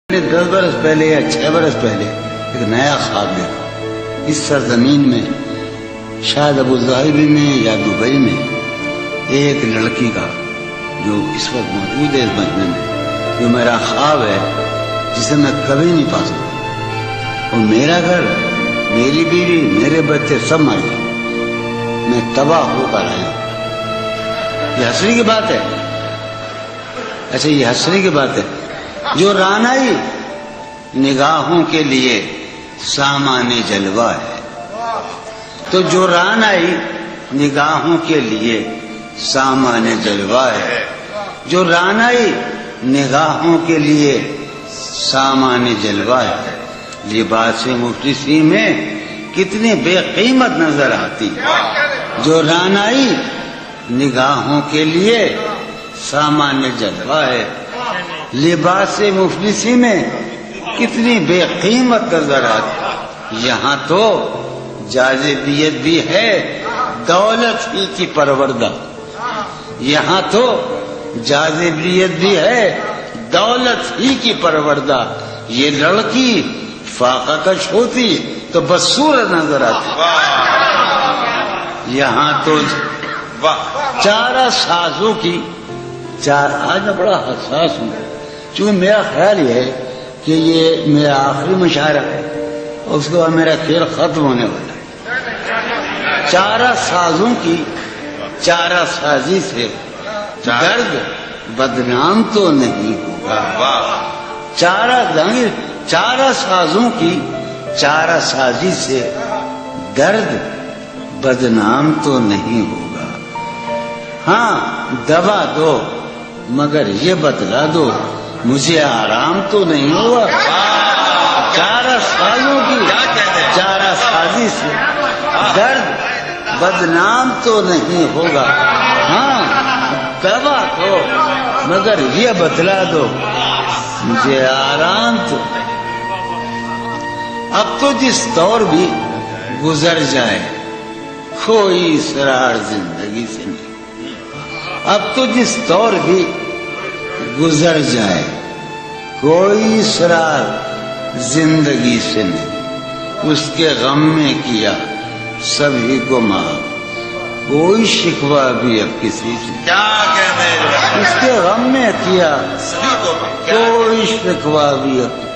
10 برس پہلے یا 6 برس پہلے ایک نیا خواب دیکھا۔ اس سرزمین میں شاید ابوظہبی میں یا دبئی میں ایک لڑکی کا جو اس وقت موجود ہے اس مجمع میں، جو میرا خواب ہے جسے میں کبھی نہیں پا سکتا، اور میرا گھر، میری بیوی، میرے بچے سب مر گئے، میں تباہ ہو کر آیا ہوں۔ یہ حسرت کی بات ہے۔ اچھا، یہ حسرت کی بات ہے۔ جو رانائی نگاہوں کے لیے سامان جلوہ ہے، تو جو رانائی نگاہوں کے لیے سامان جلوہ ہے، جو رانائی نگاہوں کے لیے سامان جلوہ ہے، لباس مفلسی میں کتنی بے قیمت نظر آتی ہے۔ جو رانائی نگاہوں کے لیے سامان جلوہ ہے، لباس مفلسی میں کتنی بے قیمت نظر آتی۔ یہاں تو جاذبیت بھی ہے دولت ہی کی پروردہ، یہاں تو جاذبیت بھی ہے دولت ہی کی پروردہ۔ یہ لڑکی فاقہ کش ہوتی تو بدصورت نظر آتی۔ یہاں تو چارہ سازوں کی آج میں بڑا حساس ہوں، چونکہ میرا خیال یہ ہے کہ یہ میرا آخری مشاعرہ ہے اور اس کے بعد میرا کھیل ختم ہونے والا ہے۔ چارہ سازوں کی چارہ سازی سے درد بدنام تو نہیں ہوگا۔ چارہ سازوں کی چارہ سازی سے درد بدنام تو نہیں ہوگا۔ ہاں، دوا دو مگر یہ بتلا دو مجھے آرام تو نہیں ہوا۔ چارہ سازوں کی چارہ سازی سے درد بدنام تو نہیں ہوگا۔ ہاں، دوا دو مگر یہ بتلا دو مجھے آرام تو۔ اب تو جس دور بھی گزر جائے کوئی اسرار زندگی سے نہیں۔ اب تو جس دور بھی گزر جائے کوئی اسرار زندگی سے نہیں۔ اس کے غم میں کیا سبھی کو معاف، کوئی شکوہ بھی اب کسی سے۔ اس کے غم میں کیا کوئی شکوہ بھی اب